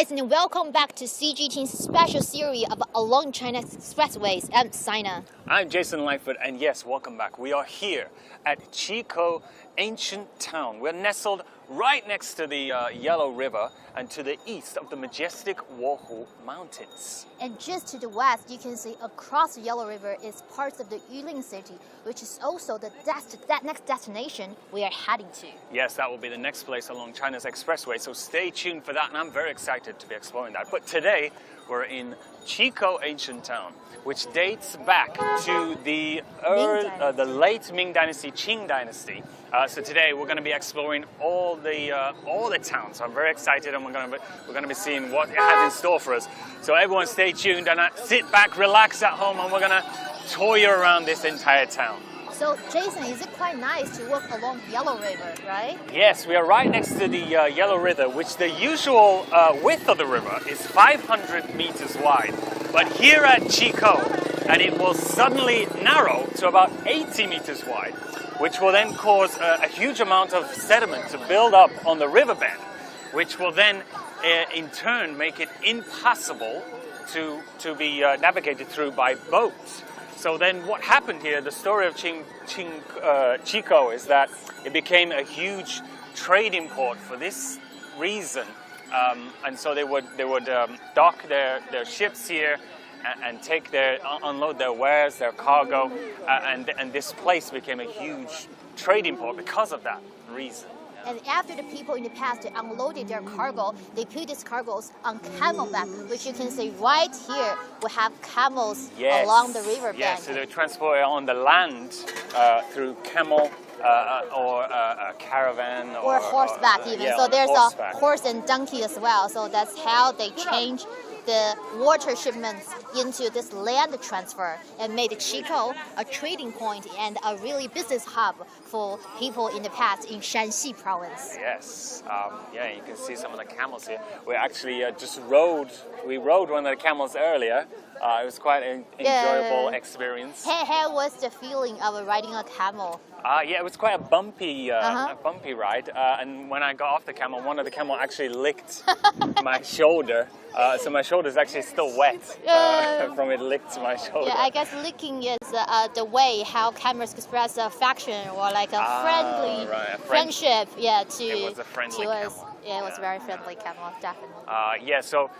guys, and welcome back to CGTN's special series of Along China Expressways. I'm Saina. I'm Jason Lightfoot, and yes, welcome back. We are here at Qikou ancient town. We're nestled right next to the Yellow River and to the east of the majestic Wohu Mountains. And just to the west, you can see across the Yellow River is parts of the Yulin city, which is also the next destination we are heading to. Yes, that will be the next place along China's expressway, so stay tuned for that, and I'm very excited to be exploring that. But today, we're in Qikou ancient town, which dates back to the late Ming Dynasty, Qing Dynasty. So today we're going to be exploring all the towns. So I'm very excited, and we're going to be seeing what it has in store for us. So everyone, stay tuned and sit back, relax at home, and we're going to tour you around this entire town. So Jason, is it quite nice to walk along Yellow River, right? Yes, we are right next to the Yellow River, which the usual width of the river is 500 meters wide. But here at Qikou, and it will suddenly narrow to about 80 meters wide, which will then cause a huge amount of sediment to build up on the riverbed, which will then in turn make it impossible to be navigated through by boats. So then what happened here, the story of Qikou is that it became a huge trading port for this reason. And so they would dock their ships here and unload their wares, their cargo, and this place became a huge trading port because of that reason. And after the people in the past unloaded their cargo, they put these cargoes on camelback, which you can see right here. We have camels along the river bank. Yes, so they transport it on the land through camel or a caravan. Or horseback even. So there's a horse and donkey as well. So that's how they change the water shipments into this land transfer and made Qikou a trading point and a really business hub for people in the past in Shanxi province. Yes, you can see some of the camels here. We actually we rode one of the camels earlier. It was quite an enjoyable experience. How was the feeling of riding a camel? It was quite a bumpy ride. And when I got off the camel, one of the camel actually licked my shoulder. So my shoulder is actually still wet from it licked my shoulder. Yeah, I guess licking is the way how camels express affection or like a friendship. Yeah, it was a friendly camel. Yeah, it was very friendly camel, definitely. So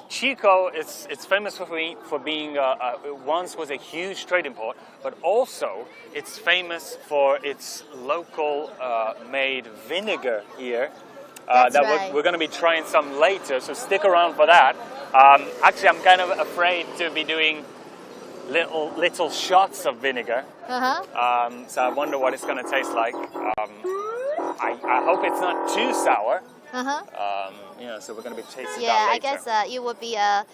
Qikou it's famous for being once was a huge trading port, but also it's famous for its local made vinegar here. We're going to be trying some later, so stick around for that. Actually, I'm kind of afraid to be doing little shots of vinegar. So I wonder what it's going to taste like. I hope it's not too sour. So we're going to be tasting that later. Yeah, I guess it would be a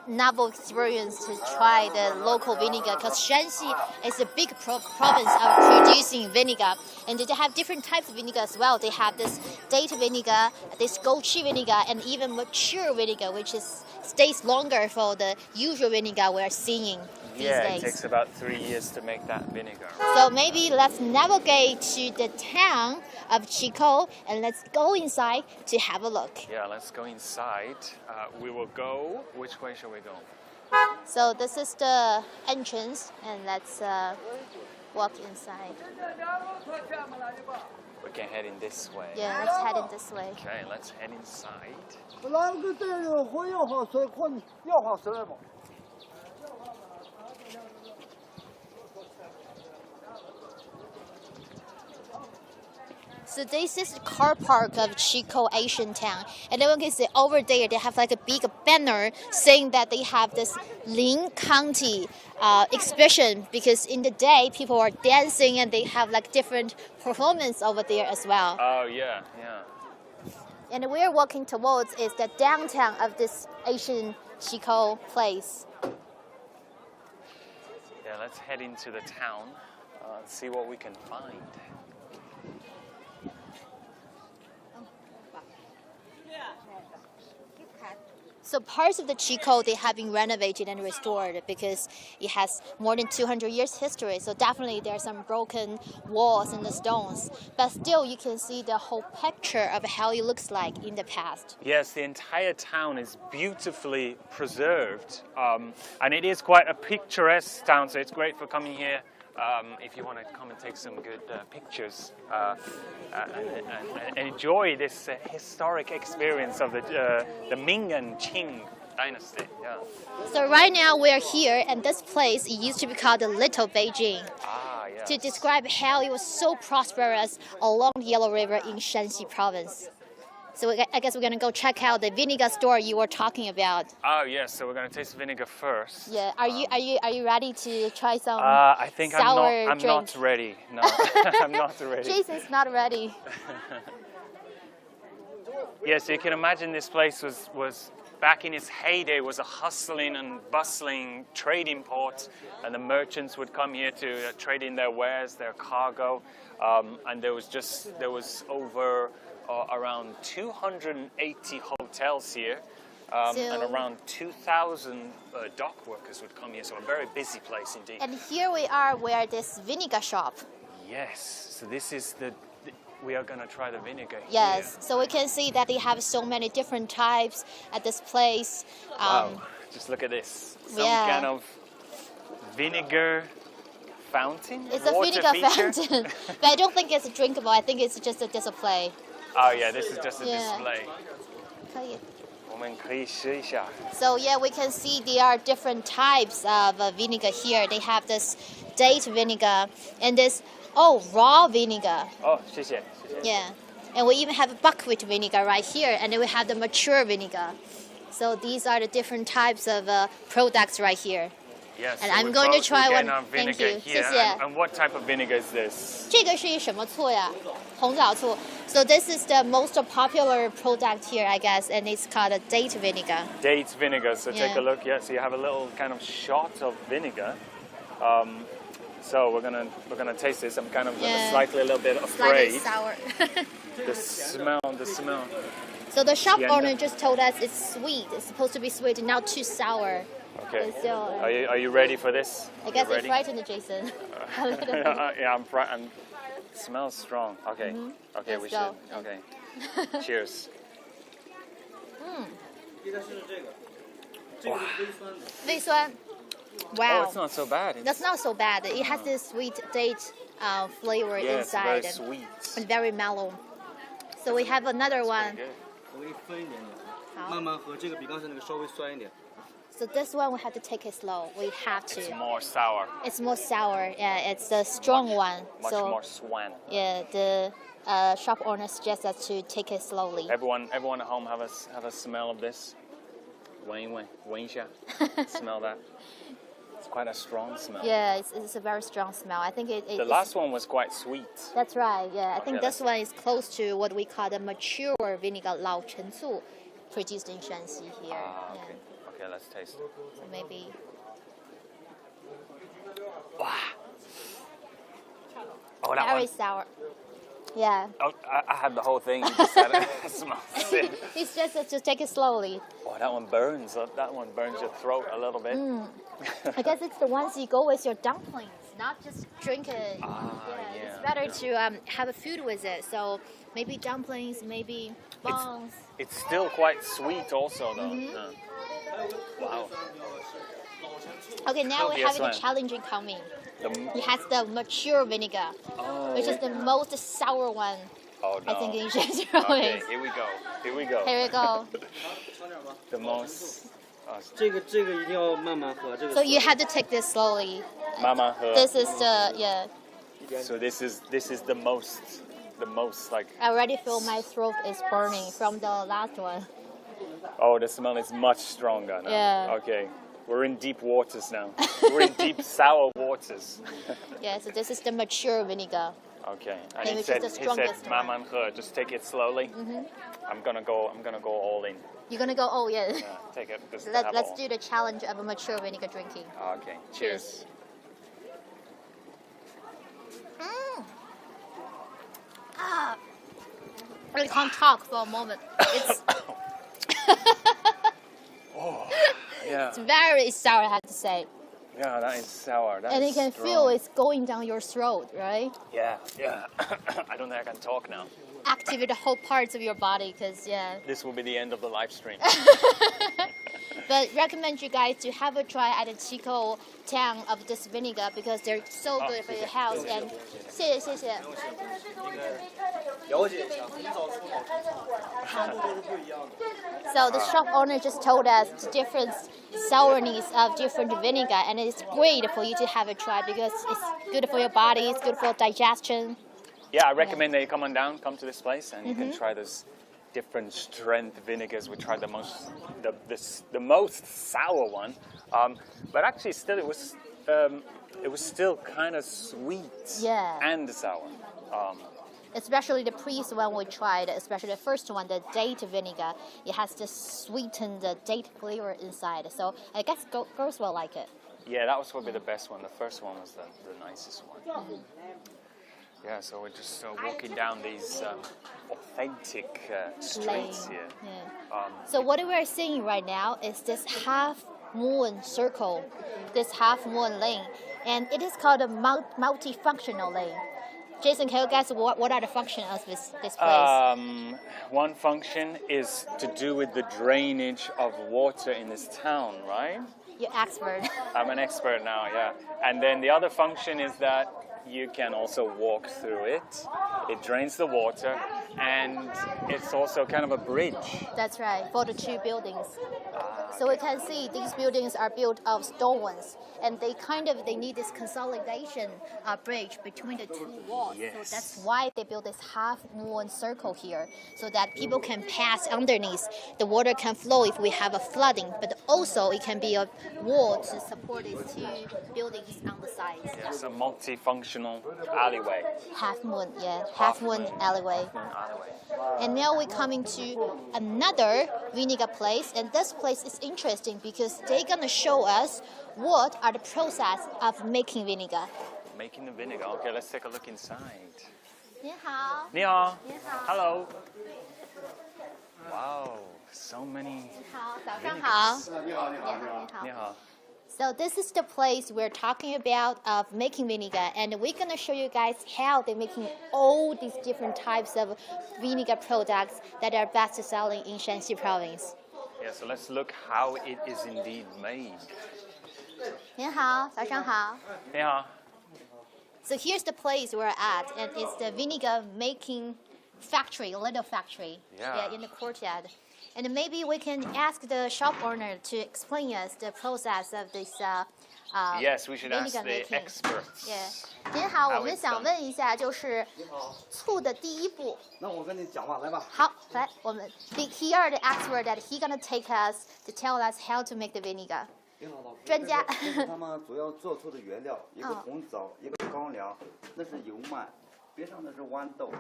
novel experience to try the local vinegar, because Shanxi is a big province of producing vinegar. And they have different types of vinegar as well. They have this date vinegar, this goji vinegar, and even mature vinegar, which stays longer for the usual vinegar we're seeing these days. It takes about 3 years to make that vinegar. So maybe let's navigate to the town of Qikou and let's go inside to have a look. Yeah, let's go inside. We will go. Which way shall we go? So this is the entrance, and let's walk inside. We can head in this way. Yeah, let's head in this way. Okay, let's head inside. So this is the car park of Qikou Asian Town, and then we can see over there they have like a big banner saying that they have this Lin County exhibition, because in the day people are dancing and they have like different performance over there as well. Oh yeah. And we're walking towards is the downtown of this Asian Qikou place. Yeah, let's head into the town and see what we can find. So parts of the Qikou, they have been renovated and restored because it has more than 200 years history. So definitely there are some broken walls and the stones. But still you can see the whole picture of how it looks like in the past. Yes, the entire town is beautifully preserved. And it is quite a picturesque town, so it's great for coming here. If you want to come and take some good pictures and enjoy this historic experience of the Ming and Qing dynasty. Yeah. So right now we're here, and this place it used to be called the Little Beijing. Yes. To describe how it was so prosperous along the Yellow River in Shanxi province. So I guess we're gonna go check out the vinegar store you were talking about. Oh yes, so we're gonna taste the vinegar first. Yeah, are you ready to try some I think sour I'm not ready. No, I'm not ready. Jason's not ready. Yes, you can imagine this place was back in its heyday was a hustling and bustling trading port, and the merchants would come here to trade in their wares, their cargo, and there was over around 280 hotels here, and around 2,000 dock workers would come here. So a very busy place indeed. And here we are where this vinegar shop. Yes, so this is we are going to try the vinegar here. Yes, so we can see that they have so many different types at this place. Wow, just look at this. Some kind of vinegar fountain? It's a vinegar fountain, but I don't think it's drinkable. I think it's just a display. Oh yeah, this is just a display. 可以。我们可以试一下。 So yeah, we can see there are different types of vinegar here. They have this date vinegar and this raw vinegar. 哦，谢谢，谢谢。 Yeah, and we even have buckwheat vinegar right here, and then we have the mature vinegar. So these are the different types of products right here. Yes, and so I'm going to try one. Thank Thank you. Here. 谢谢。 And what type of vinegar is this? 这个是什么醋呀？红枣醋。So this is the most popular product here, I guess, and it's called a date vinegar. Date vinegar. So take Yeah. a look. Yeah, so you have a little kind of shot of vinegar. So we're gonna taste this. I'm kind of slightly a little bit afraid. Slightly sour. The smell. So the shop owner just told us it's sweet. It's supposed to be sweet and not too sour. Okay. So, Are you ready for this? I guess you it's frightened Jason. A little bit. Yeah, I'm frightened. It smells strong. Okay. Okay, Let's we go. should. Okay. Cheers. 微酸. Oh, Wow. it's not so bad. That's not so bad. It has this sweet date flavor Yeah, it's inside very sweet. and very mellow. So we have another one. Good. 我给你分一点点，好。慢慢喝，这个比刚才那个稍微酸一点。 So this one we have to take it slow. We have to. It's more sour. It's more sour. Yeah, it's the strong one. Much So more swan. yeah, the shop owner suggests us to take it slowly. Everyone at home have a smell of this. 闻一下. Smell that. It's quite a strong smell. Yeah, it's a very strong smell. I think The last one was quite sweet. That's right. Yeah, I think Okay, this one is close to what we call the mature vinegar Lao Chen Su, produced in Shanxi here. Ah, Yeah. okay. Okay, let's taste. So maybe. Oh, that Very one. sour. Yeah. Oh, I had the whole thing. You just had it. Smell it. It's just take it slowly. Oh, that one burns. That one burns your throat a little bit. I guess it's the ones you go with your dumplings, not just drink it. Yeah. It's better to have a food with it. So maybe dumplings, maybe buns. It's still quite sweet also though. Yeah. Wow. Okay, now we're having a one. challenging coming. The, It has the mature vinegar, which is the most sour one. oh no. I think in Shanxi Okay, province. here we go. Here we go. Here we go. The most. 这个一定要慢慢喝，这个。 So you have to take this slowly. Mama. This is the So this is the most like. I already feel my throat is burning from the last one. Oh, the smell is much stronger now. Yeah. Okay. We're in deep waters now. We're in deep sour waters. Yeah, so this is the mature vinegar. Okay. And Okay, he which said, is the strongest one. "Maman he, just take it slowly." I'm gonna go all in. You're gonna go, oh yeah. Take it. Just Let's have all. do the challenge of a mature vinegar drinking. Okay. Cheers. I can't talk for a moment. It's Yeah. It's very sour, I have to say. Yeah, that is sour. That And is you can strong. feel it's going down your throat, right? Yeah. I don't think I can talk now. Activate the whole parts of your body, because This will be the end of the live stream. But recommend you guys to have a try at the Qikou town of this vinegar because they're so good for your health. And 谢谢。了解一下，很早出好酸度都是不一样的。 So the shop owner just told us the different sourness of different vinegar, and it's great for you to have a try because it's good for your body, it's good for digestion. Yeah, I recommend that you come on down, come to this place, and you can try those different strength vinegars. We tried the most sour one, but actually still it was still kind of sweet and sour. Especially the previous one we tried, especially the first one, the date vinegar, it has the sweetened date flavor inside. So I guess girls will like it. Yeah, that was probably the best one. The first one was the nicest one. Yeah, so we're just walking down these authentic streets here. Yeah. So what we are seeing right now is this half moon circle, this half moon lane, and it is called a multifunctional lane. Jason, can you guess what are the functions of this place? One function is to do with the drainage of water in this town, right? You're expert. I'm an expert now, yeah. And then the other function is that you can also walk through it. It drains the water, and it's also kind of a bridge. That's right, for the two buildings. So we can see these buildings are built of stone ones, and they need this consolidation bridge between the two walls. Yes. So that's why they built this half moon circle here, so that people can pass underneath. The water can flow if we have a flooding, but also it can be a wall to support these two buildings on the sides. Yeah, it's a multifunctional alleyway. Half moon alleyway. And now we're coming to another vinegar place, and this place is interesting because they're gonna show us what are the process of making vinegar. Making the vinegar. Okay, let's take a look inside. 你好。你好. 你好。 Hello. Wow, so many. 你好，早上好。你好，你好，你好。你好. So this is the place we're talking about of making vinegar, and we're gonna show you guys how they're making all these different types of vinegar products that are best selling in Shanxi province. Yeah, so let's look how it is indeed made. 你好，早上好。你好. So here's the place we're at, and it's the vinegar making factory, a little factory, in the courtyard. And maybe we can ask the shop owner to explain us the process of this. Yes, we should ask vinegar the making. experts. Yeah. 您好，我们想问一下，就是醋的第一步。那我跟你讲吧，来吧。好，来，我们 here are the expert that he gonna take us to tell us how to make the vinegar. 你好，老师。专家。这是他们主要做出的原料，一个红枣，一个高粱，那是油麦，边上那是豌豆，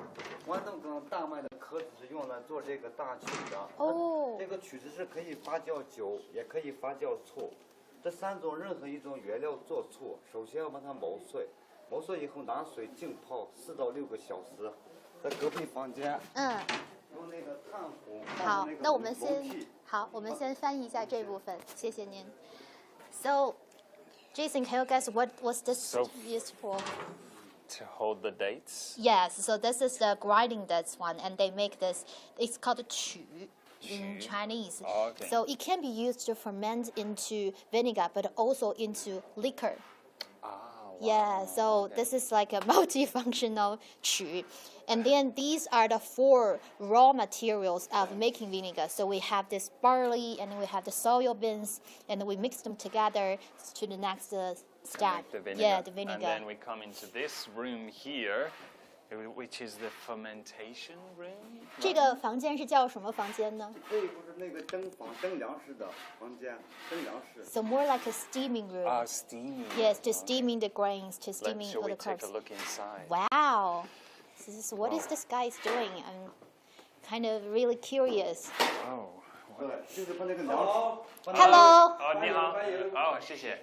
豌豆跟大麦的壳子是用来做这个大曲的。哦。这个曲子是可以发酵酒，也可以发酵醋。这三种任何一种原料做醋，首先要把它磨碎，磨碎以后拿水浸泡4到6个小时，在隔壁房间。用那个炭火。好，那我们先翻译一下这部分，谢谢您。So, Jason, can you guess what was this used for? To hold the dates? Yes, so this is the grinding dates one, and they make this, it's called qu in Chinese. Oh, okay. So it can be used to ferment into vinegar, but also into liquor. Wow. Yeah, so this is like a multifunctional qu. And then these are the 4 raw materials of making vinegar. So we have this barley, and we have the soya beans, and we mix them together to the next step. The vinegar. Yeah, the vinegar. And then we come into this room here, which is the fermentation room. 这个房间是叫什么房间呢？这不是那个蒸粮食的房间，蒸粮食。So more like a steaming room. Steaming. Yes, to steaming the grains, to steaming Shall all we the take carbs. a look inside? Wow. What is this guy doing? I'm kind of really curious. Oh. 就是把那个粮食。Hello. 你好。谢谢。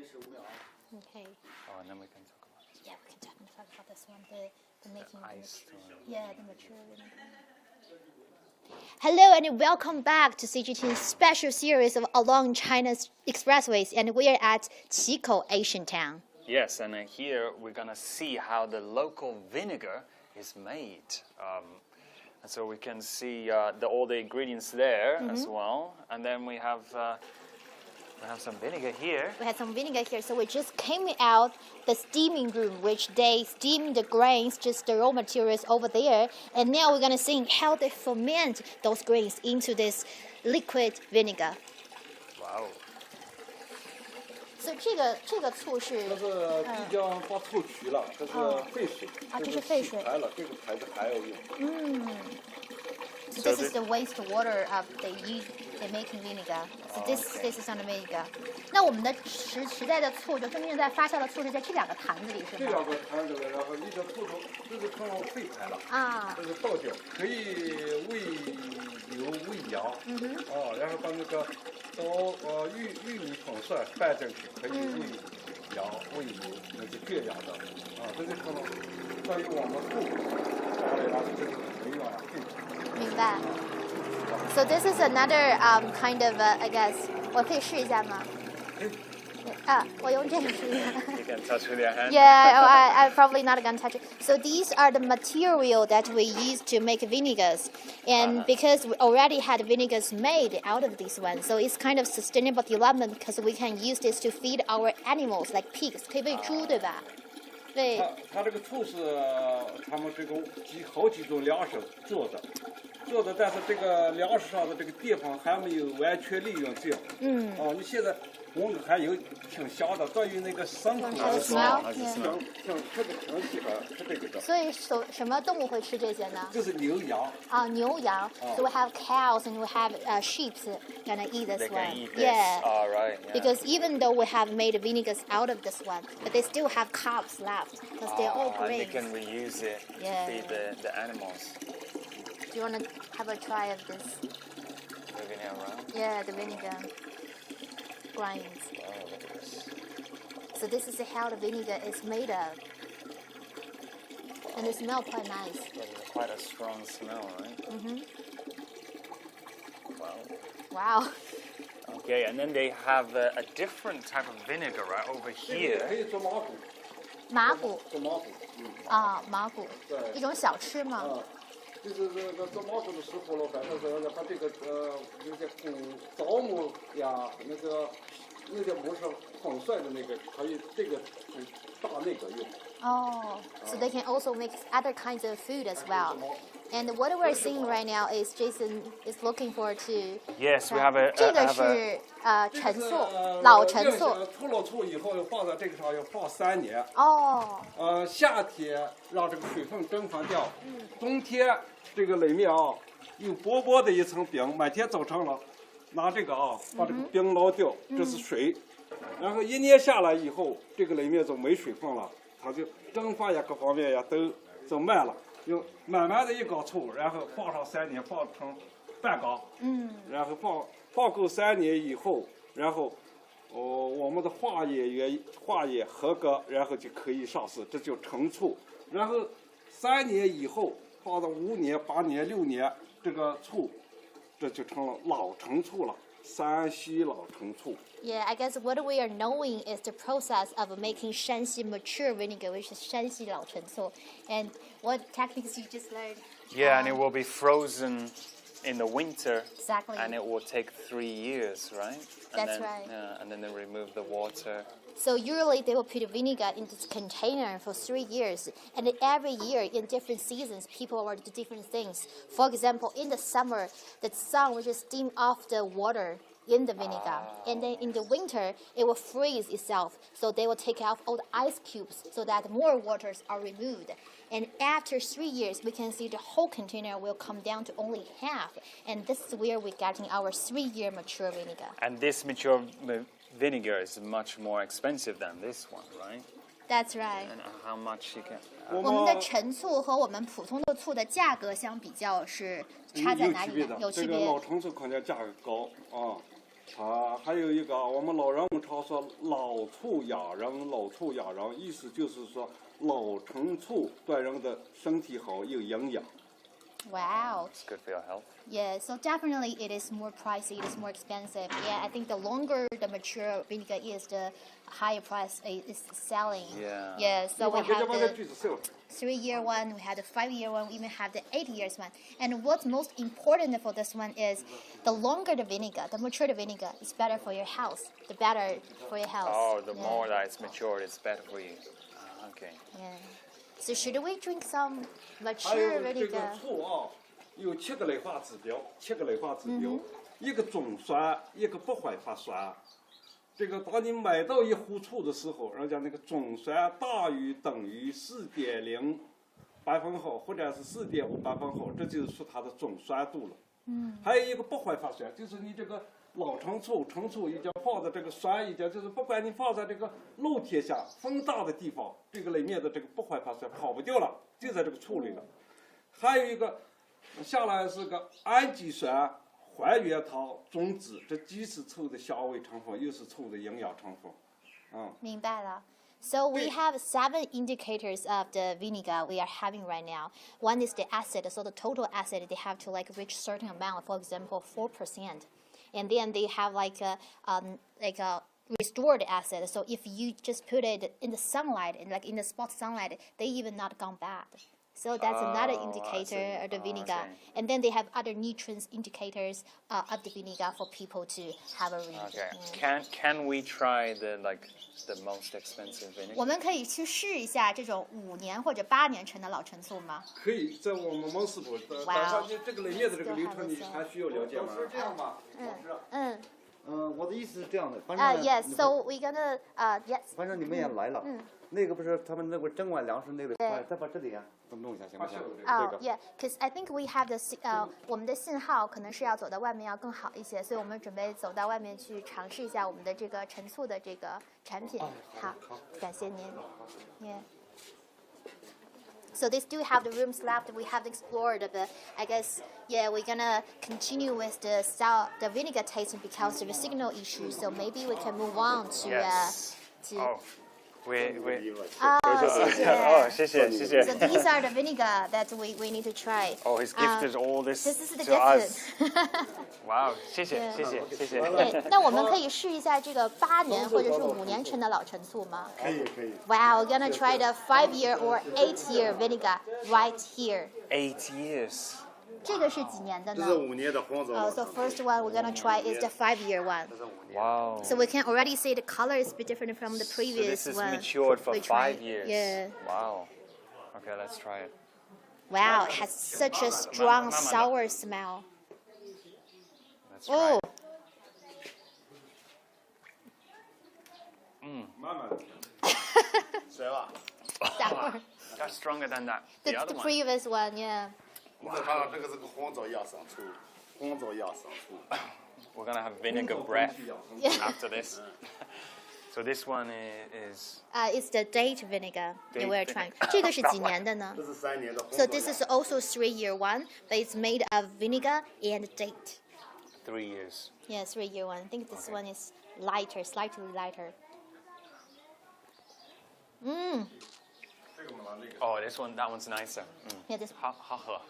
Okay. Oh, and then we can talk about Yeah, we can definitely talk about this one. The making. ice. Yeah, the mature vinegar. Hello and welcome back to CGTN's special series of Along China's Expressways, and we are at Qikou, Asian town. Yes, and here we're gonna see how the local vinegar is made. And so we can see all the ingredients there as well, and then we have some vinegar here. We had some vinegar here, so we just came out the steaming room, which they steam the grains, just the raw materials over there, and now we're gonna see how they ferment those grains into this liquid vinegar. Wow. So 这个醋是这是即将把醋取了，这是沸水，这是沸水。洗牌了，这个牌子还要用。So this is the wastewater of they making vinegar. So this is on the vinegar. 那我们的时代的醋，就真正在发酵的醋是在这两个坛子里，是吗？这两个坛子，然后你这醋都这是成了沸牌了啊，这是倒掉，可以喂牛喂羊，然后把那个玉米粉蒜拌进去，可以喂羊喂牛，那是这样的，这就成了关于我们醋下来了，这个没有了沸牌。明白。So this is another kind of I guess 我可以试一下吗？我用这个试一下。You can touch with your hand. Yeah, I'm probably not gonna touch it. So these are the material that we use to make vinegars, and because we already had vinegars made out of this one, so it's kind of sustainable development because we can use this to feed our animals like pigs. 可以喂猪，对吧？对。它这个醋是他们这个好几种粮食做的，但是这个粮食上的这个地方还没有完全利用掉。你现在闻着还有挺香的，对于那个牲口来说，像这个挺喜欢吃这个的。所以什么动物会吃这些呢？就是牛羊。牛羊。So we have cows and we have sheep gonna eat this They one. can eat this. Yeah. All right. Yeah. Because even though we have made vinegars out of this one, but they still have carbs left because they're all They grains. can reuse it to feed the animals. Do you want to have a try of this? Moving it around. Yeah, the vinegar grinds. Oh, look at this. So this is how the vinegar is made of. And it smells quite nice. Quite a strong smell, right? Wow. Okay, and then they have a different type of vinegar right over 可 here. 以做麻古。麻古。做麻古。麻古。一种小吃吗？就是这个做麻古的时候了，反正是把这个有些枣木呀，那个不是粉蒜的那个，可以这个大那个用。So they can also make other kinds of food as well. And what we're seeing right now is Jason is looking forward to. Yes, we have a. 这个是陈醋，老陈醋。出了醋以后，要放在这个上要放3年。夏天让这个水分蒸发掉，冬天这个里面有薄薄的一层冰，每天早晨了拿这个把这个冰捞掉，这是水。然后1年下来以后，这个里面就没水分了，它就蒸发呀各方面呀都就慢了。用慢慢的一缸醋，然后放上3年，放成半缸，然后放够3年以后，然后我们的化验合格，然后就可以上市，这就陈醋。然后3年以后放到5年、8年、6年，这个醋这就成了老陈醋了，山西老陈醋。Yeah, I guess what we are knowing is the process of making Shanxi mature vinegar, which is Shanxi 老陈醋. And what techniques you just learned? Yeah, and it will be frozen in the winter. Exactly. And it will take 3 years, right? That's right. Yeah, and then they remove the water. So usually they will put vinegar in this container for 3 years. And every year in different seasons, people will do different things. For example, in the summer, the sun will just steam off the water in the vinegar. And then in the winter, it will freeze itself. So they will take off all the ice cubes so that more waters are removed. And after 3 years, we can see the whole container will come down to only half. And this is where we're getting our 3-year mature vinegar. And this mature vinegar is much more expensive than this one, right? That's right. And how much you can... 我们的陈醋和我们普通的醋的价格相比较是差在哪里呢？有区别。这个老陈醋肯定价格高还有一个我们老人们常说老醋养人，老醋养人，意思就是说老陈醋对人的身体好，有营养。Wow. It's good for your health. Yeah, so definitely it is more pricey, it is more expensive. Yeah, I think the longer the mature vinegar is, the higher price it is selling. Yeah. Yeah, so we have the 3 3-year one, we have the 5-year one, we even have the 8 years one. And what's most important for this one is the longer the vinegar, the mature the vinegar, is better for your health. The better for your health. Oh, the Yeah. more that it's matured, it's better for you. Okay. Yeah. So should we drink some 还 mature 有这个 vinegar? 醋啊，有7个类化指标，7个类化指标，一个总酸，一个不挥发酸。这个当你买到一壶醋的时候，人家那个总酸大于等于4.0百分号，或者是4.5百分号，这就是说它的总酸度了。还有一个不挥发酸，就是你这个老陈醋已经放在这个酸已经就是不管你放在这个露天下风大的地方，这个里面的这个不挥发酸跑不掉了，就在这个醋里了。还有一个下来是个氨基酸、还原糖、种子，这既是醋的香味成分，又是醋的营养成分。明白了。So we have 7 indicators of the vinegar we are having right now. One is the acid. So the total acid they have to like reach certain amount. For example, 4%. And then they have like a restored acid. So if you just put it in the sunlight, like in the spot sunlight, they even not gone bad. So that's another indicator of the vinegar. Okay. And then they have other nutrients indicators of the vinegar for people to have a read. Okay. Can we try the most expensive vinegar? 我们可以去试一下这种5年或者8年陈的老陈醋吗？可以在我们蒙氏部，但是这个里面的这个流程你还需要了解吗？是这样吧，老师。嗯。我的意思是这样的，反正 Yes. So we're gonna yes. 反正你们也来了，那个不是他们那个蒸完粮食那个，再把这里啊弄一下行不行？Yeah, because I think we have the 我们的信号可能是要走到外面要更好一些，所以我们准备走到外面去尝试一下我们的这个陈醋的这个产品。好，感谢您。Yeah. So they still have the rooms left we haven't explored, but I guess yeah we're gonna continue with the vinegar tasting because of the signal issue. So maybe we can move on to Yes. to. Oh. We Oh, 谢谢 So these are the vinegar that we need to try. Oh, he's gifted all this This is the to us. gift. Wow, 谢谢 对，那我们可以试一下这个8年或者是5年陈的老陈醋吗？可以。Wow, we're gonna try the 5-year or 8-year vinegar right here. 8 years. 这个是几年的呢？这是5年的黄枣。So first one we're gonna try is the 5-year one. Wow. So we can already see the color is a bit different from the So previous this is one. matured for we 5 tried. years. Yeah. Wow. Okay, let's try it. Wow, it has such a strong sour smell. Let's try Oh. it. 慢慢的。谁吧？ Sour. That's stronger than that. The The other one. previous one, yeah. 它这个是个黄枣压上醋，黄枣压上醋。 We're gonna have vinegar bread after this. So this one is It's the date vinegar Date we're trying. 这个是几年的呢？这是3年的黄枣。 So this is also 3-year one, but it's made of vinegar and date. 3 years. Yeah, 3-year one. I think this one is lighter, slightly lighter. Oh, this one, that one's nicer. Yeah, this. 好喝。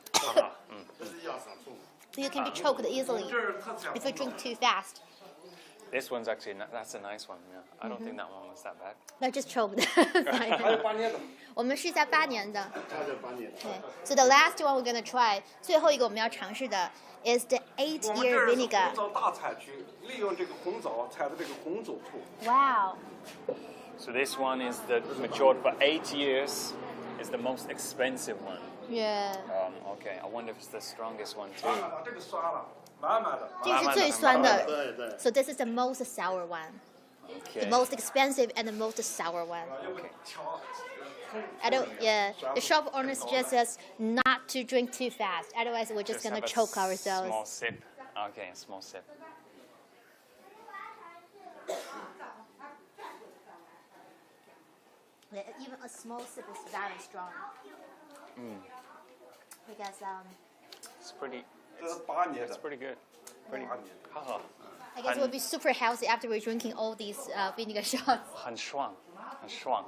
这是压上醋。 So you can be choked easily if you drink too fast. This one's actually that's a nice one. Yeah, I don't think that one was that bad. Not just choked. 还有8年的。我们试一下8年的。它这8年的。对。So the last one we're gonna try， 最后一个我们要尝试的 is the 8-year 我们 vinegar. 这是红枣大产区，利用这个红枣产的这个红枣醋。 Wow. So this one is the matured for 8 years. Is the most expensive one. Yeah. Okay, I wonder if it's the strongest one too. 这个酸了，慢慢的。这个是最酸的。对对。 So this is the most sour one. Okay. The most expensive and the most sour one. I don't. Yeah. The shop owner suggests us not to drink too fast. Otherwise, we're just gonna have a choke ourselves. Small sip. Okay, a small sip. Yeah, even a small sip is very strong. Because It's pretty. 这是8年 It's 的。 pretty good. Pretty. 8年。好喝。I guess we'll be super healthy after we're drinking all these vinegar shots. 很爽，很爽，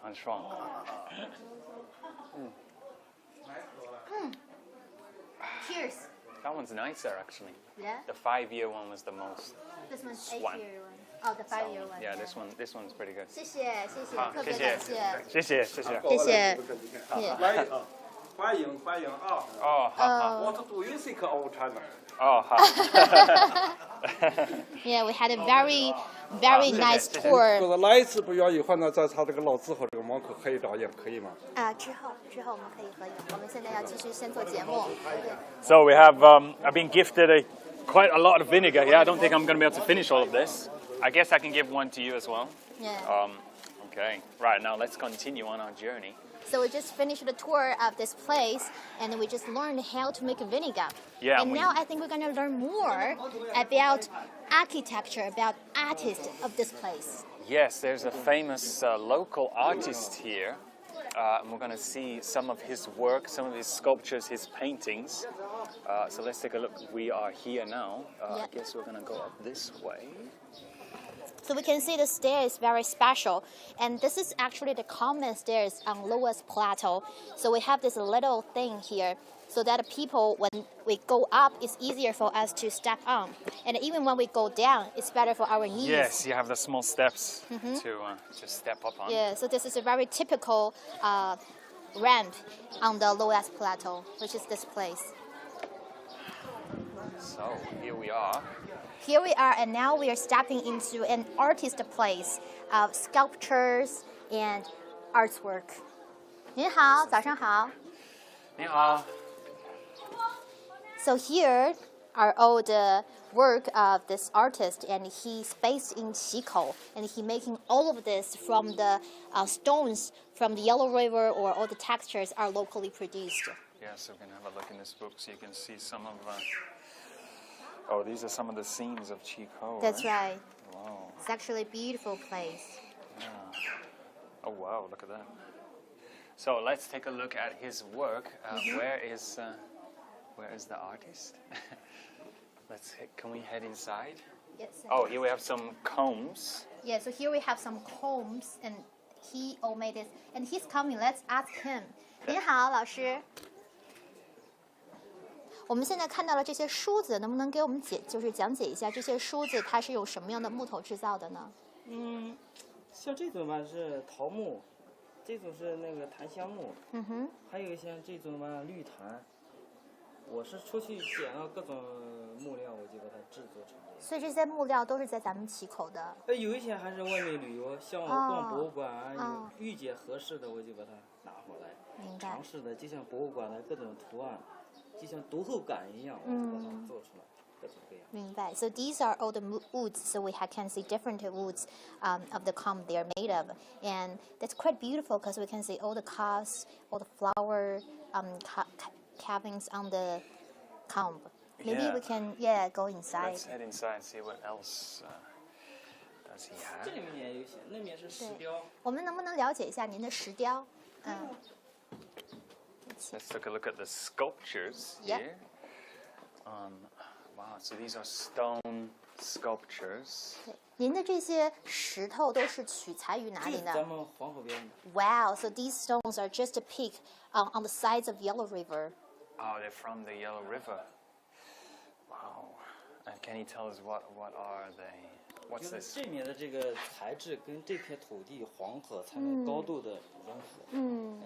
很爽。Cheers. That one's nicer actually. Yeah. The 5-year one was the most. This one's Swan. 8-year one. Oh, the 5-year one. Yeah, this one's pretty good. 谢谢，好，特别谢谢，感谢。谢谢，谢谢。谢谢。欢迎啊！哦，好。 What do you think of China? 哦，好。Yeah, we had a very nice tour. 就是来一次不愿意，或者在他这个老字号这个门口合一张影，可以吗？之后我们可以合影。我们现在要继续先做节目。对。 So we have, I've been gifted quite a lot of vinegar here. I don't think I'm going to be able to finish all of this. I guess I can give one to you as well. Yeah. Okay, right, now let's continue on our journey. So we just finished the tour of this place, and we just learned how to make vinegar. Yeah, And now I think we're going to learn more about architecture, about artists of this place. Yes, there's a famous local artist here. And we're going to see some of his work, some of his sculptures, his paintings. So let's take a look. We are here now. I guess we're going to go up this way. So we can see the stair is very special. And this is actually the common stairs on lowest plateau. So we have this little thing here so that people, when we go up, it's easier for us to step on. And even when we go down, it's better for our knees. Yes, you have the small steps to step up on. Yeah, so this is a very typical ramp on the lowest plateau, which is this place. So here we are. Here we are, and now we are stepping into an artist place of sculptures and artwork. 您好，早上好。你好。 So here are all the work of this artist, and he's based in Qikou, and he making all of this from the stones from the Yellow River, or all the textures are locally produced. Yeah, so we can have a look in this book so you can see some of. Oh, these are some of the scenes of Qikou. That's right. Wow. It's actually a beautiful place. Yeah. Oh wow, look at that. So let's take a look at his work. Where is the artist? Can we head inside? Yes. Oh, here we have some combs. Yeah, so here we have some combs, and he all made it. And he's coming. Let's ask him. 您好，老师。我们现在看到了这些梳子，能不能给我们讲解一下这些梳子它是用什么样的木头制造的呢？像这种吧是桃木，这种是那个檀香木，还有像这种吧绿檀。我是出去捡了各种木料，我就把它制作成这样。所以这些木料都是在咱们旗口的。有一些还是外面旅游，像我逛博物馆啊，有遇见合适的我就把它拿回来。明白。尝试的就像博物馆的各种图案，就像读后感一样，我就把它做出来。明白。So these are all the woods. So we can see different woods of the comb they are made of, and that's quite beautiful because we can see all the carves, all the flower carvings on the comb. Maybe we can go inside. Let's head inside and see what else does he have. 这里面也有些，那面是石雕。我们能不能了解一下您的石雕？Let's take a look at the sculptures here. Wow, so these are stone sculptures. 您的这些石头都是取材于哪里呢？咱们黄河边。Wow, so these stones are just a peak on the sides of Yellow River. Oh, they're from the Yellow River. Wow. And can you tell us what are they? What's this? 这面的这个材质跟这片土地黄河才能高度的融合。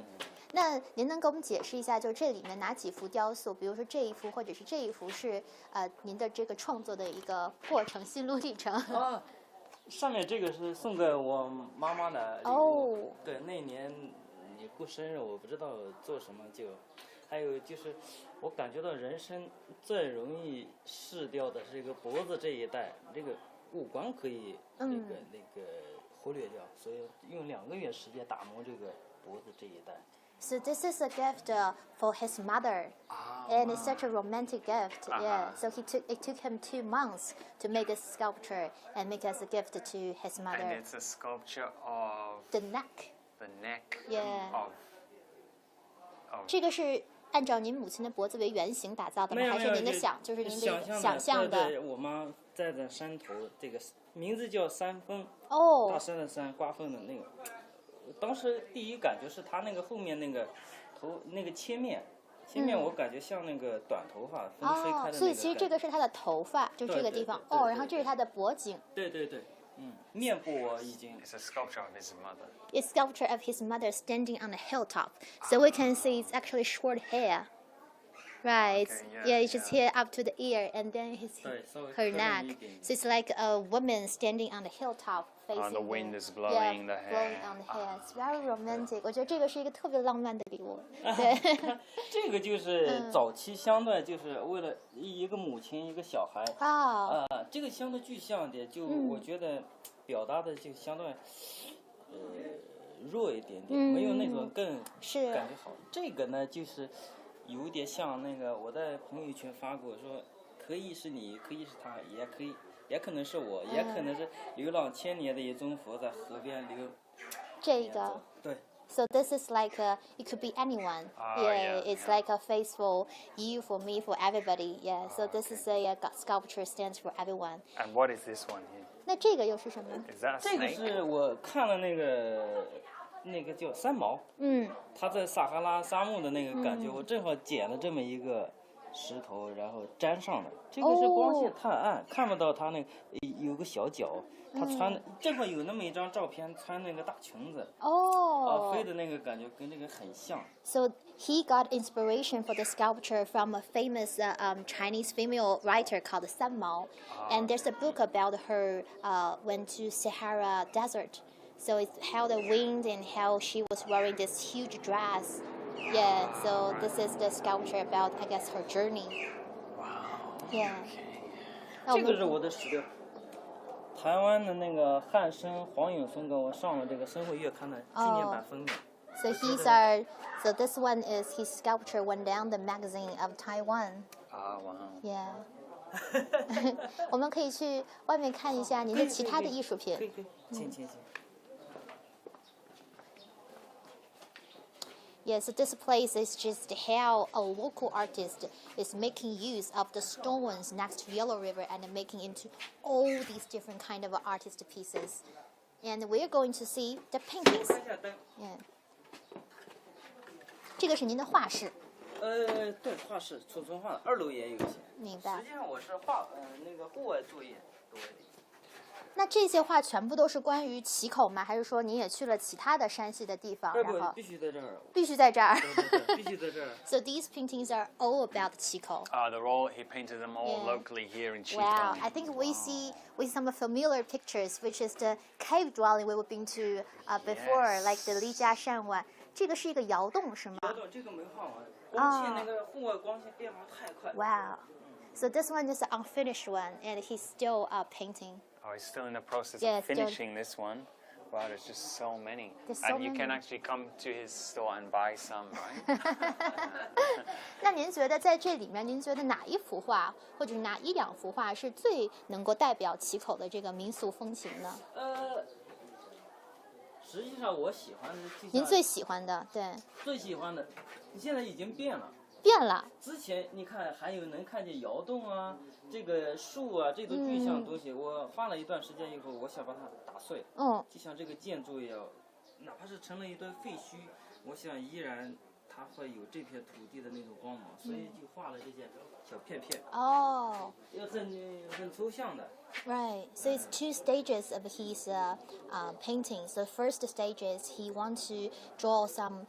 那您能给我们解释一下，就这里面哪几幅雕塑，比如说这一幅或者是这一幅是您的这个创作的一个过程、心路历程？上面这个是送给我妈妈的礼物。对，那年你过生日，我不知道做什么就。还有就是，我感觉到人生最容易逝掉的是这个脖子这一带，这个五官可以那个忽略掉，所以用2个月时间打磨这个脖子这一带。So this is a gift for his mother, and it's such a romantic gift. Yeah. So it took him 2 months to make this sculpture and make as a gift to his mother. And it's a sculpture of the neck. The neck. Yeah. Of. 这个是按照您母亲的脖子为原型打造的吗？还是您的就是您的想象的？对，我妈在山头，这个名字叫山峰。大山的山，刮风的那个。当时第一感觉是它那个后面那个头那个切面我感觉像那个短头发风吹开的那个。所以其实这个是他的头发，就这个地方。然后这是他的脖颈。对。面部我已经。It's a sculpture of his mother. It's sculpture of his mother standing on the hilltop. So we can see it's actually short hair. Right. Okay, it's just here up to the ear, and then her neck. So it's like a woman standing on the hilltop, facing. The wind is blowing the hair. Blowing on the hair. It's very romantic. 我觉得这个是一个特别浪漫的礼物。对。这个就是早期相对就是为了一个母亲一个小孩。这个相对具象点，就我觉得表达的就相对弱一点点，没有那种更感觉好。这个呢就是。有点像那个，我在朋友圈发过，说可以是你，可以是他，也可能是我，也可能是流浪千年的一尊佛在河边流。这个。对。So this is like it could be anyone. It's like a face for you, for me, for everybody. Yeah. So this is a sculpture stands for everyone. And what is this one here? 那这个又是什么？ Is that a snake? 这个是我看了那个叫三毛，他在撒哈拉沙漠的那个感觉，我正好捡了这么一个石头，然后粘上的。这个是光线太暗，看不到他那个有个小脚，他穿的正好有那么一张照片，穿那个大裙子，飞的那个感觉跟这个很像。So he got inspiration for the sculpture from a famous Chinese female writer called San Mao, and there's a book about her went to Sahara Desert. So it's how the wind and how she was wearing this huge dress. Yeah, so this is the sculpture about, I guess, her journey. Wow. Yeah. 这个是我的史料。台湾的那个汉生黄永松给我上了这个《生活月刊》的纪念版封面。So this one is his sculpture went down the magazine of Taiwan. Wow. Yeah. 我们可以去外面看一下您的其他的艺术品。可以，请。Yeah, so this place is just how a local artist is making use of the stones next to Yellow River and making into all these different kind of artist pieces. And we're going to see the paintings. Yeah. 这个是您的画室。对，画室储存画，2楼也有一些。明白。实际上我是画那个户外作业多一点。那这些画全部都是关于旗口吗？还是说您也去了其他的山西的地方？然后必须在这儿。必须在这儿。对，必须在这儿。So these paintings are all about Qikou. They're all he painted them all locally here in Qikou. Wow, I think we see some familiar pictures, which is the cave dwelling we've been to before, like the 李家山湾。这个是一个窑洞是吗？窑洞这个没画完，光线那个户外光线变化太快。Wow. So this one is an unfinished one, and he's still painting. Oh, he's still in the process of finishing this one. Wow, there's just so many. And you can actually come to his store and buy some, right? 那您觉得在这里面，您觉得哪一幅画或者哪1、2幅画是最能够代表旗口的这个民俗风情呢？实际上我喜欢的。您最喜欢的，对。最喜欢的，现在已经变了。变了。之前你看还有能看见窑洞啊，这个树啊，这都具象东西。我画了一段时间以后，我想把它打碎。就像这个建筑也要，哪怕是成了一堆废墟，我想依然它会有这片土地的那种光芒，所以就画了这些小片片。很抽象的。Right. So it's 2 stages of his paintings. The first stage is he wants to draw some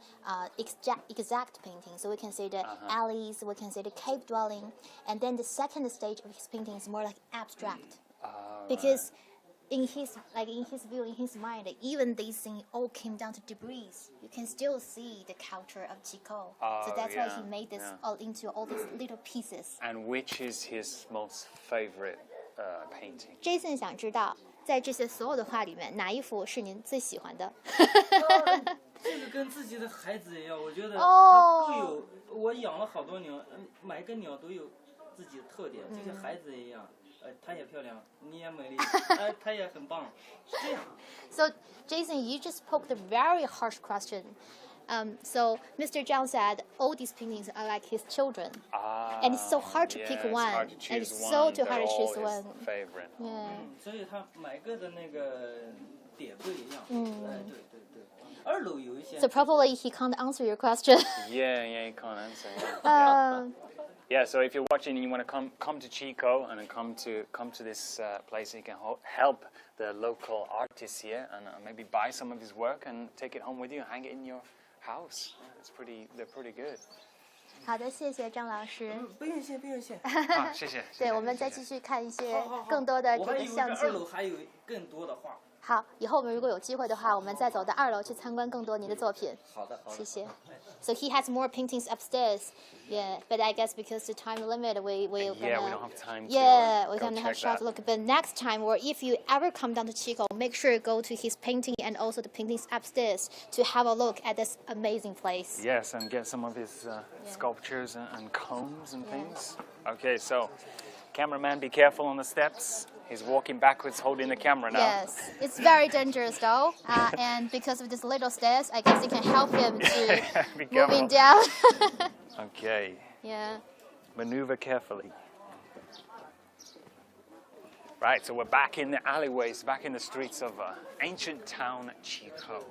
exact painting. So we can say the alleys, we can say the cave dwelling. And then the second stage of his painting is more like abstract. Because in his view, in his mind, even these things all came down to debris. You can still see the culture of Qikou. So that's why he made this all into all these little pieces. And which is his most favorite painting? Jason 想知道，在这些所有的画里面，哪一幅是您最喜欢的？这个跟自己的孩子一样，我觉得它各有。我养了好多鸟，每一个鸟都有自己的特点，就像孩子一样。她也漂亮，你也美丽，她也很棒，是这样。So Jason, you just poked a very harsh question. So Mr. Zhang said all these paintings are like his children. And it's so hard to pick one. It's hard to choose and it's one. so too They're hard to all choose his one. favorite. Yeah. 所以它每个的那个点不一样。对。2楼有一些。So probably he can't answer your question. Yeah, you can't answer. Yeah, so if you're watching and you want to come to Qikou and then come to this place, you can help the local artists here and maybe buy some of his work and take it home with you and hang it in your house. They're pretty good. 好的，谢谢张老师。不用谢，不用谢。谢谢。对，我们再继续看一些更多的这个相机。我还以为这2楼还有更多的画。好，以后我们如果有机会的话，我们再走到2楼去参观更多您的作品。好的，好的。谢谢。So he has more paintings upstairs. Yeah, but I guess because the time limit, we we don't have time. We're gonna check have short look. But next time, or if you ever come down to Qikou, make sure you go to his painting and also the paintings upstairs to have a look at this amazing place. Yes, and get some of his sculptures and combs and things. Okay, so cameraman, be careful on the steps. He's walking backwards, holding the camera now. Yes, it's very dangerous though, and because of this little stairs, I guess it can help him to moving down. Okay. Yeah. Maneuver carefully. Right, so we're back in the alleyways, back in the streets of ancient town Qikou.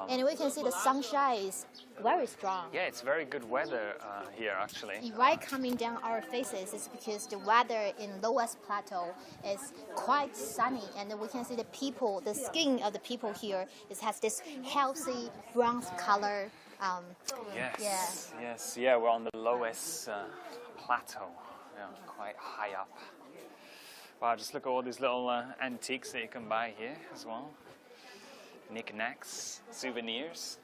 And we can see the sunshine is very strong. Yeah, it's very good weather here, actually. Right coming down our faces is because the weather in lowest plateau is quite sunny, and we can see the people, the skin of the people here has this healthy bronze color. Yeah, we're on the lowest plateau, quite high up. Wow, just look at all these little antiques that you can buy here as well. Knickknacks, souvenirs.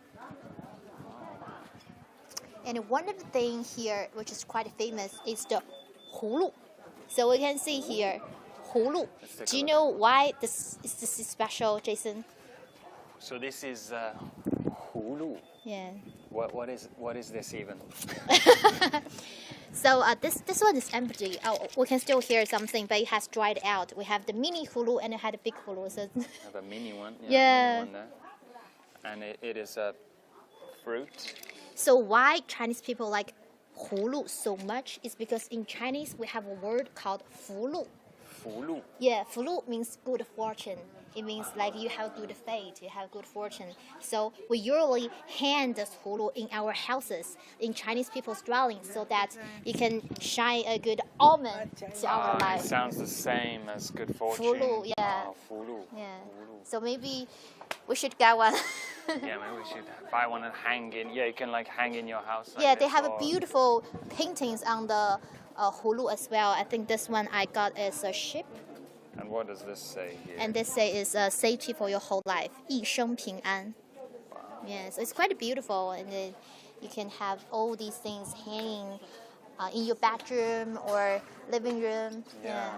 And one of the things here, which is quite famous, is the hulu. So we can see here, hulu. Do you know why this is special, Jason? So this is hulu. Yeah. What is this even? So this one is empty. We can still hear something, but it has dried out. We have the mini hulu and it had a big hulu. So I have a mini one. Yeah. Mini one there. And it is a fruit. So why Chinese people like hulu so much is because in Chinese we have a word called fulu. Fulu. Yeah, fulu means good fortune. It means like you have good fate, you have good fortune. So we usually hand this hulu in our houses, in Chinese people's dwellings, so that it can shine a good omen to our life. It sounds the same as good fortune. Fulu, yeah. Fulu. Yeah. Fulu. So maybe we should get one. Yeah, maybe we should buy one and hang in. Yeah, you can like hang in your house. Yeah, they have beautiful paintings on the hulu as well. I think this one I got is a ship. And what does this say here? And this say is safety for your whole life. 一生平安. Wow. Yeah, so it's quite beautiful, and you can have all these things hanging in your bedroom or living room. Yeah.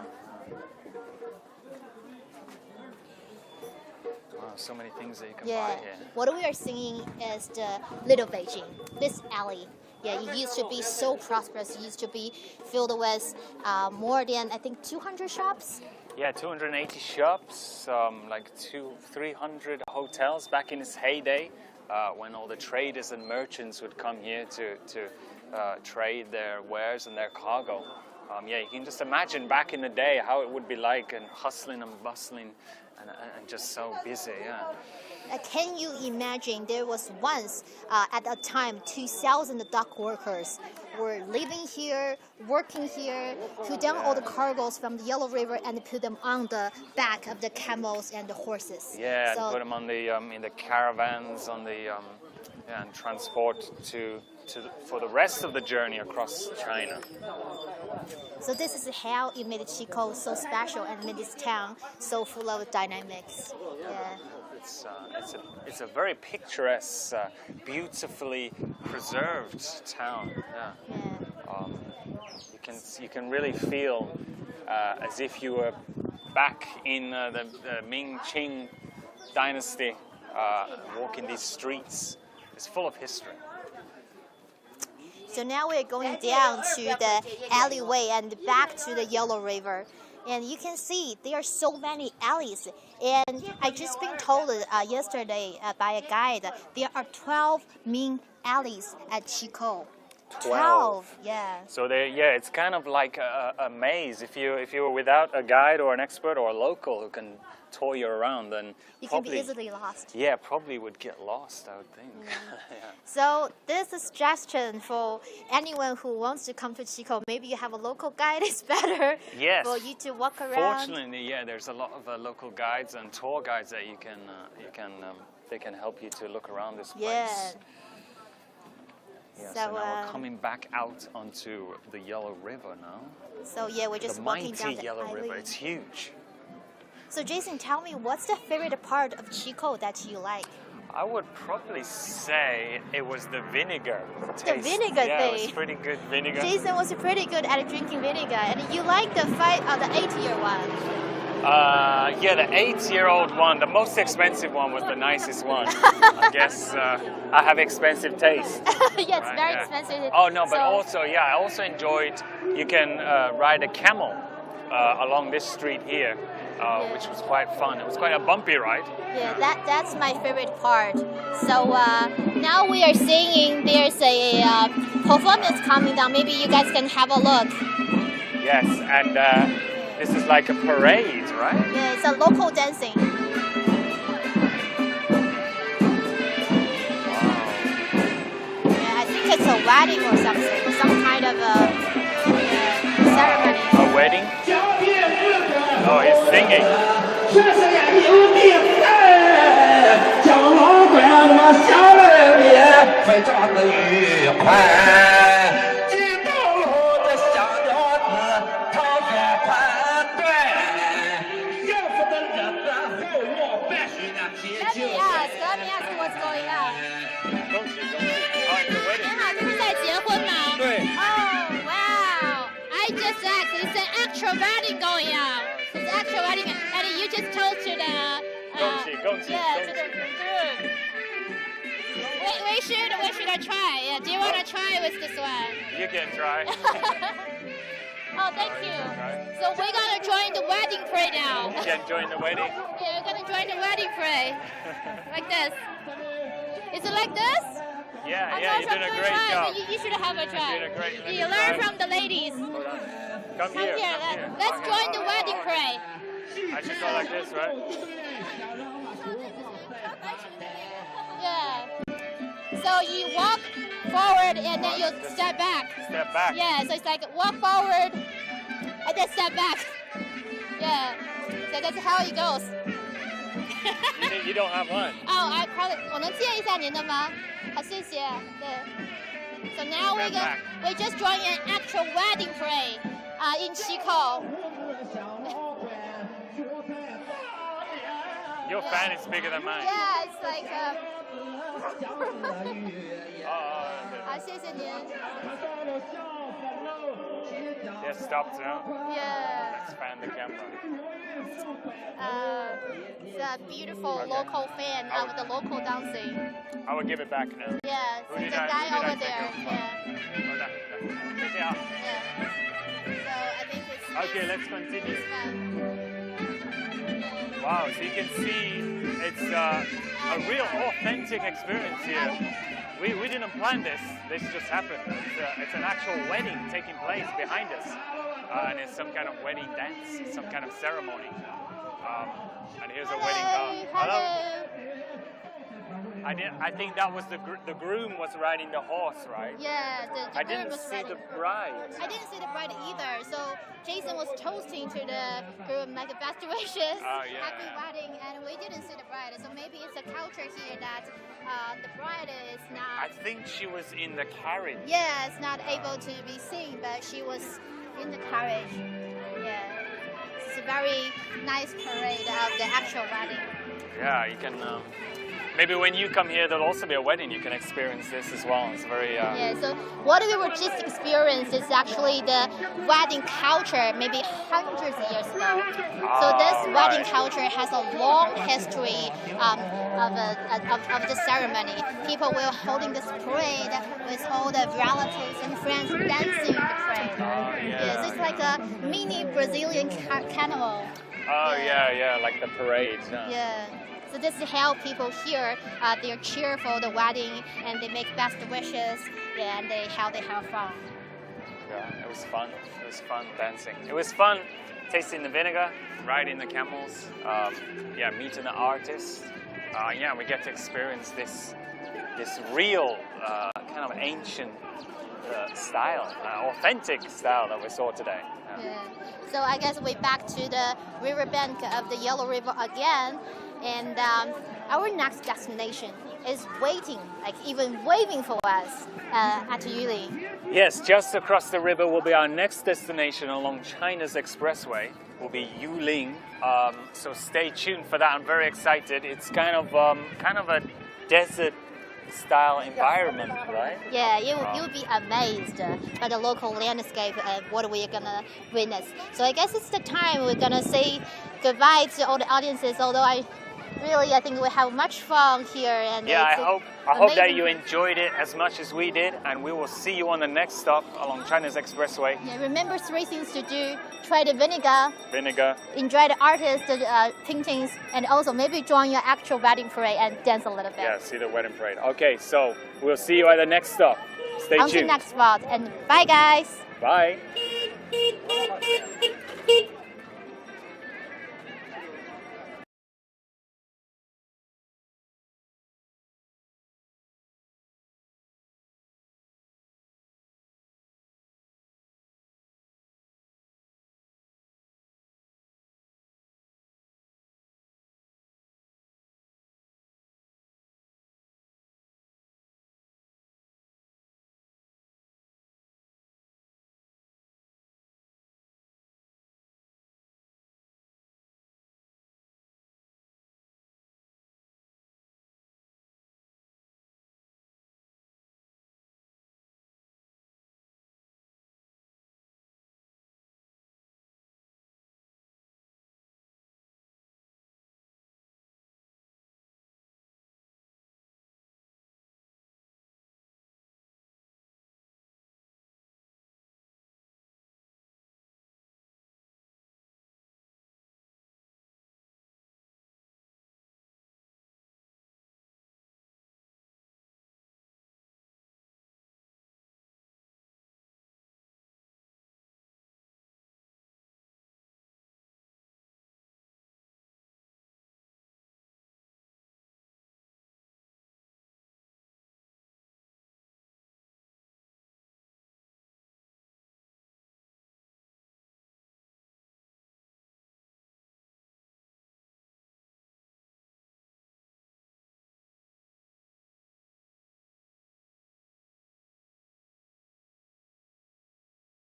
Wow, so many things that you can buy here. What we are seeing is the Little Beijing, this alley. Yeah, it used to be so prosperous. It used to be filled with more than, I think, 200 shops. Yeah, 280 shops, like 300 hotels back in its heyday, when all the traders and merchants would come here to trade their wares and their cargo. Yeah, you can just imagine back in the day how it would be like, and hustling and bustling and just so busy, yeah. Can you imagine there was once, at a time, 2,000 dock workers were living here, working here, put down all the cargoes from the Yellow River and put them on the back of the camels and the horses. Yeah, so, and put them on the in the caravans, on the and transport for the rest of the journey across China. So this is how it made Qikou so special and made this town so full of dynamics. Yeah. It's a very picturesque, beautifully preserved town. Yeah. You can really feel as if you were back in the Ming Qing dynasty, walking these streets. It's full of history. So now we're going down to the alleyway and back to the Yellow River. And you can see there are so many alleys. And I just been told yesterday by a guide there are 12 main alleys at Qikou. 12, yeah. So it's kind of like a maze. If you were without a guide or an expert or a local who can tour you around, then you can be easily lost. Yeah, probably would get lost, I would think. Yeah. So this is a suggestion for anyone who wants to come to Qikou. Maybe you have a local guide. It's better for you to walk around. Fortunately, yeah, there's a lot of local guides and tour guides that they can help you to look around this place. Yeah. Yeah, so now we're coming back out onto the Yellow River now. So yeah, we're just walking down the Yellow River. It's huge. So Jason, tell me, what's the favorite part of Qikou that you like? I would probably say it was the vinegar taste. The vinegar thing. Yeah, it was pretty good vinegar. Jason was pretty good at drinking vinegar, and you like the 8-year one. Yeah, the 8-year-old one, the most expensive one, was the nicest one. I guess I have expensive taste. Yeah, it's very expensive. Oh no, but also, yeah, I also enjoyed. You can ride a camel along this street here. Which was quite fun. It was quite a bumpy ride. Yeah, that's my favorite part. So now we are seeing there's a performance coming down. Maybe you guys can have a look. Yes, and this is like a parade, right? Yeah, it's a local dancing. Wow. Yeah, I think it's a wedding or something. Some kind of a ceremony. A wedding? Oh, he's singing. Let me ask what's going on. 恭喜恭喜！哦，你的 wedding。 这是在结婚吗？对。 Oh wow! I just asked. It's an actual wedding going on. It's actual wedding, and you just told to the. 恭喜恭喜！ Yeah, to the groom. We should try. Yeah. Do you want to try with this one? You can try. Oh, thank you. So we're gonna join the wedding parade now. You can join the wedding. Yeah, we're gonna join the wedding parade. Like this. Is it like this? Yeah, you're doing a great job. You should have a try. You're doing a great. You learn from the ladies. Hold on. Come here. Let's join the wedding parade. I should go like this, right? Yeah. So you walk forward and then you step back. Step back. Yeah, so it's like walk forward and then step back. Yeah. So that's how it goes. You don't have one. Oh, I probably 我能借一下您的吗？好，谢谢。对。So now we just joined an actual wedding parade in Qikou. Your fan is bigger than mine. Yeah, it's like. 好，谢谢您。 Yeah, stopped now. Yeah. Let's fan the camera. It's a beautiful local fan of the local dancing. I will give it back now. Yeah, Who the did guy I over take there. over? Yeah. Hold on. Yeah. So I think it's. Okay, let's continue. It's fun. Wow, so you can see it's a real authentic experience here. We didn't plan this. This just happened. It's an actual wedding taking place behind us. And it's some kind of wedding dance, some kind of ceremony. And here's a wedding car. Hello. I think that was the groom was riding the horse, right? Yeah, the I groom didn't was see riding. the bride. I didn't see the bride either. So Jason was toasting to the groom like best wishes, happy wedding, and we didn't see the bride. So maybe it's a culture here that the bride is not. I think she was in the carriage. Yeah, it's not able to be seen, but she was in the carriage. Yeah, it's a very nice parade of the actual wedding. Yeah, you can. Maybe when you come here, there'll also be a wedding. You can experience this as well. It's very. Yeah. So what we were just experiencing is actually the wedding culture, maybe hundreds of years ago. So this wedding culture has a long history of the ceremony. People will holding this parade with all the relatives and friends dancing in the parade. Yeah. So it's like a mini Brazilian carnival. Oh yeah, like the parade. Yeah. So this is how people here they cheer for the wedding and they make best wishes and how they have fun. Yeah, it was fun. It was fun dancing. It was fun tasting the vinegar, riding the camels. Yeah, meeting the artists. Yeah, we get to experience this real kind of ancient style, authentic style that we saw today. Yeah. So I guess we're back to the riverbank of the Yellow River again, and our next destination is waiting, like even waving for us at Yulin. Yes, just across the river will be our next destination along China's expressway. Will be Yulin. So stay tuned for that. I'm very excited. It's kind of a desert style environment, right? Yeah, you'll be amazed by the local landscape and what we're gonna witness. So I guess it's the time we're gonna say goodbye to all the audiences. Although I think we have much fun here. And yeah, I hope that you enjoyed it as much as we did, and we will see you on the next stop along China's expressway. Yeah, remember 3 things to do: try the vinegar, enjoy the artist paintings, and also maybe join your actual wedding parade and dance a little bit. Yeah, see the wedding parade. Okay, so we'll see you at the next stop. Stay tuned. On to the next spot, and bye guys. Bye.